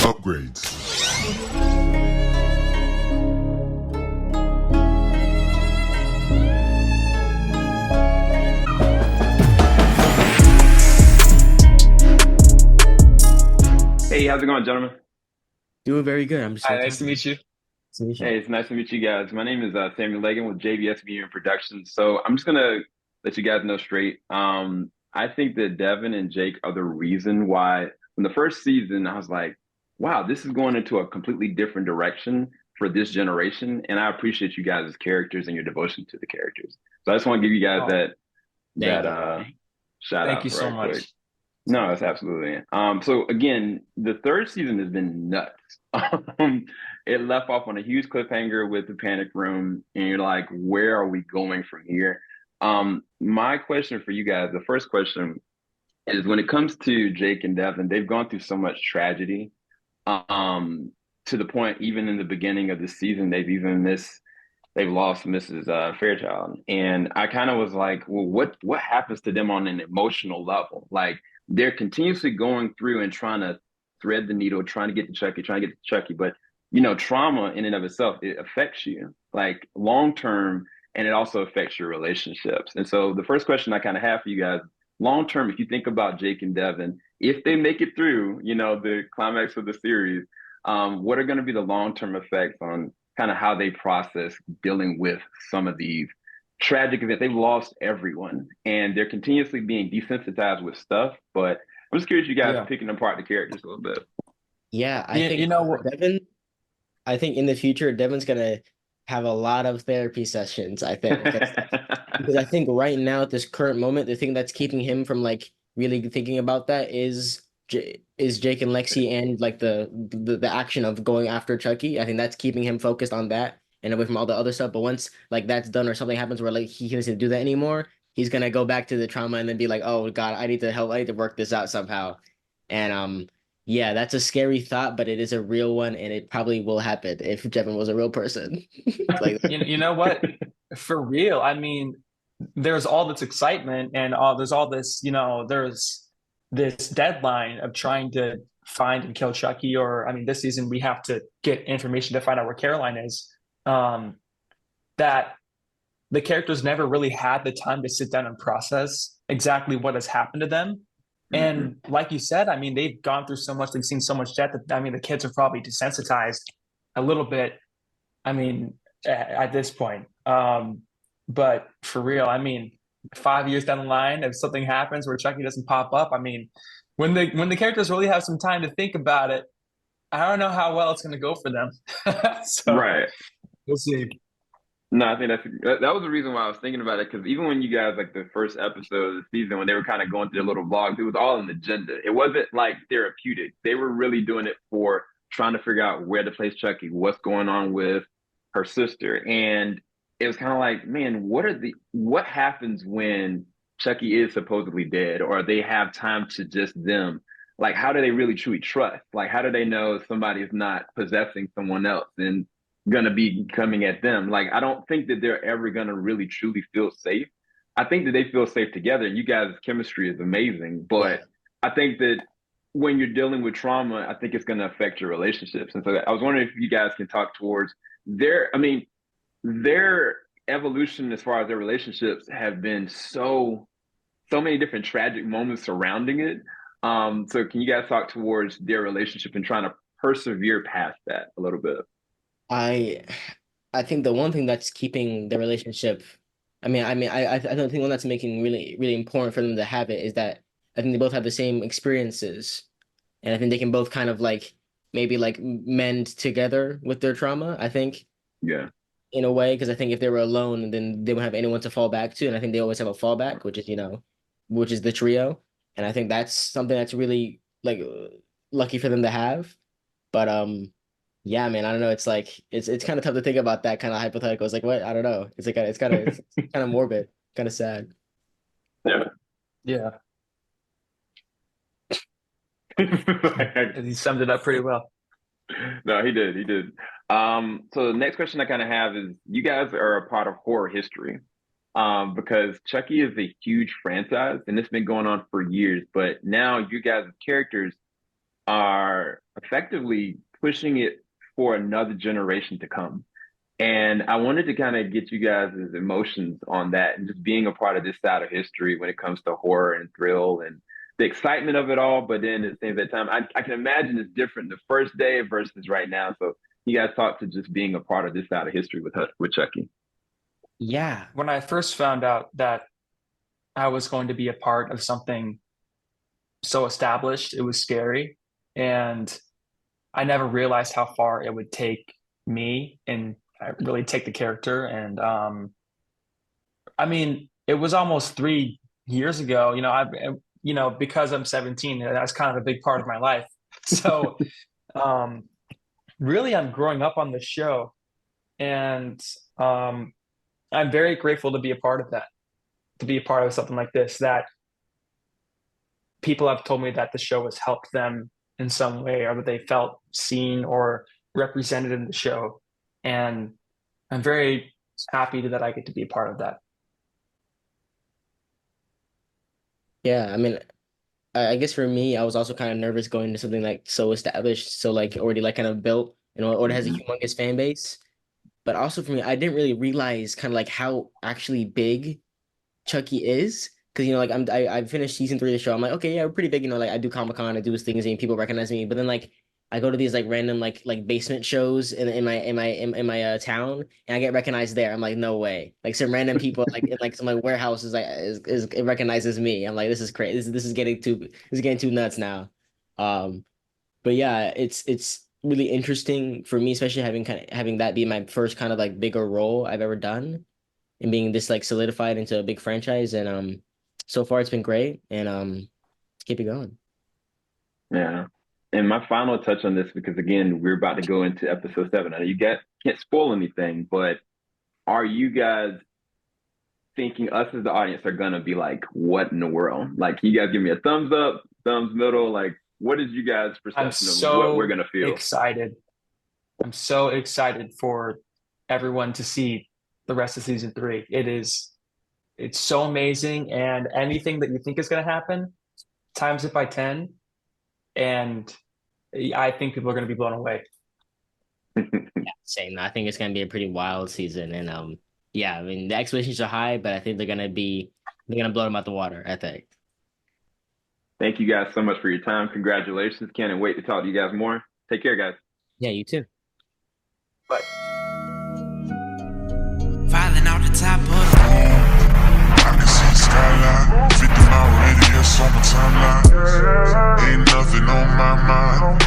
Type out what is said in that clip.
Upgrades. Hey, how's it going, gentlemen? Doing very good. I'm just Hi, very nice to tired. meet you. Nice to meet you. Hey, it's nice to meet you guys. My name is Samuel Legan with JVS Media and Productions. So I'm just gonna let you guys know straight. I think that Devin and Jake are the reason why. In the first season, I was like, "Wow, this is going into a completely different direction for this generation," and I appreciate you guys as characters and your devotion to the characters. So I just want to give you guys Oh, Thank that you. shout thank you out so right quick. much. No, that's absolutely. So again, the third season has been nuts. It left off on a huge cliffhanger with the panic room, and you're like, where are we going from here? My question for you guys, the first question is when it comes to Jake and Devin, they've gone through so much tragedy. To the point, even in the beginning of the season, they've lost Mrs. Fairchild, and I kind of was like, well, what happens to them on an emotional level? Like they're continuously going through and trying to thread the needle, trying to get to Chucky, trying to get to Chucky, but trauma in and of itself it affects you like long term, and it also affects your relationships. And so the first question I kind of have for you guys, long term, if you think about Jake and Devin, if they make it through, the climax of the series, what are going to be the long term effects on kind of how they process dealing with some of these tragic events? They've lost everyone and they're continuously being desensitized with stuff. But I'm just curious, you guys Yeah. picking apart the characters a little bit. Yeah, I You think know for what? Devin, I think in the future, Devin's gonna have a lot of therapy sessions, I think. Because I think right now, at this current moment, the thing that's keeping him from like really thinking about that is Jake and Lexi and like the action of going after Chucky. I think that's keeping him focused on that and away from all the other stuff. But once like that's done or something happens where like he doesn't do that anymore, he's gonna go back to the trauma and then be like, oh God, I need to help, I need to work this out somehow. And yeah, that's a scary thought, but it is a real one, and it probably will happen if Devin was a real person. Like, You know what? For real, I mean, there's all this excitement and there's all this, there's this deadline of trying to find and kill Chucky. Or, I mean, this season we have to get information to find out where Caroline is. Um, that the characters never really had the time to sit down and process exactly what has happened to them. Mm-hmm. And like you said, I mean, they've gone through so much, they've seen so much death that I mean, the kids are probably desensitized a little bit. I mean, at this point, but for real, I mean, 5 years down the line, if something happens where Chucky doesn't pop up, I mean, when the characters really have some time to think about it, I don't know how well it's going to go for them. So Right. we'll see. No, I think that was the reason why I was thinking about it, because even when you guys like the first episode of the season when they were kind of going through their little vlogs, it was all an agenda. It wasn't like therapeutic. They were really doing it for trying to figure out where to place Chucky, what's going on with her sister, and it was kind of like, man, what happens when Chucky is supposedly dead, or they have time to just them? Like, how do they really truly trust? Like, how do they know somebody is not possessing someone else? And gonna be coming at them. Like, I don't think that they're ever gonna really truly feel safe. I think that they feel safe together, and you guys' chemistry is amazing. yeah. But I think that when you're dealing with trauma, I think it's gonna affect your relationships. And so I was wondering if you guys can talk towards I mean, their evolution as far as their relationships have been so many different tragic moments surrounding it. So can you guys talk towards their relationship and trying to persevere past that a little bit? I I think the one thing that's keeping the relationship, I don't think one that's making really important for them to have it is that I think they both have the same experiences, and I think they can both kind of like maybe like mend together with their trauma. I think Yeah. in a way, because I think if they were alone, then they wouldn't have anyone to fall back to, and I think they always have a fallback, which is the trio, and I think that's something that's really like lucky for them to have. But yeah, man, I don't know. It's like it's kind of tough to think about that kind of hypothetical. It's like what? I don't know. It's kind of morbid, kind of sad. Yeah. Yeah, Like, he summed it up pretty well. no, he did. He did. So the next question I kind of have is you guys are a part of horror history. Because Chucky is a huge franchise and it's been going on for years, but now you guys' characters are effectively pushing it for another generation to come. And I wanted to kind of get you guys' emotions on that and just being a part of this side of history when it comes to horror and thrill and the excitement of it all. But then at the same time, I can imagine it's different the first day versus right now. So you guys talk to just being a part of this side of history with Chucky. Yeah. When I first found out that I was going to be a part of something so established, it was scary. And I never realized how far it would take me and really take the character. And I mean, it was almost 3 years ago. Because I'm 17, that's kind of a big part of my life. So really, I'm growing up on this show, and I'm very grateful to be a part of that, to be a part of something like this, that people have told me that the show has helped them in some way, or that they felt seen or represented in the show. And I'm very happy that I get to be a part of that. Yeah, I mean, I guess for me, I was also kind of nervous going to something like so established, so like already like kind of built, or it has a humongous fan base. But also for me, I didn't really realize kind of like how actually big Chucky is. Because like I finished season 3 of the show. I'm like, okay, yeah, we're pretty big. Like I do Comic-Con, I do these things, and people recognize me. But then like I go to these like random like basement shows in my town, and I get recognized there. I'm like, no way. Like some random people like in like some like warehouses like is it recognizes me. I'm like, this is crazy. This is getting too nuts now. But yeah, it's really interesting for me, especially having that be my first kind of like bigger role I've ever done, and being this like solidified into a big franchise. And so far it's been great, and keep it going. Yeah. And my final touch on this, because again, we're about to go into episode 7. I know you can't spoil anything, but are you guys thinking us as the audience are gonna be like, what in the world? Like, you guys give me a thumbs up, thumbs middle, like what is you guys' perception of what we're gonna feel? I'm so excited for everyone to see the rest of season 3. It's so amazing, and anything that you think is going to happen, times it by 10, and I think people are going to be blown away. Yeah, same. I think it's going to be a pretty wild season, and yeah, I mean the expectations are high, but I think they're going to blow them out the water, I think. Thank you guys so much for your time. Congratulations. Can't wait to talk to you guys more. Take care, guys. Yeah, you too. Bye. Falling out the top of the I can see the skyline, 50 mile radius on my timeline. Ain't nothing on my mind.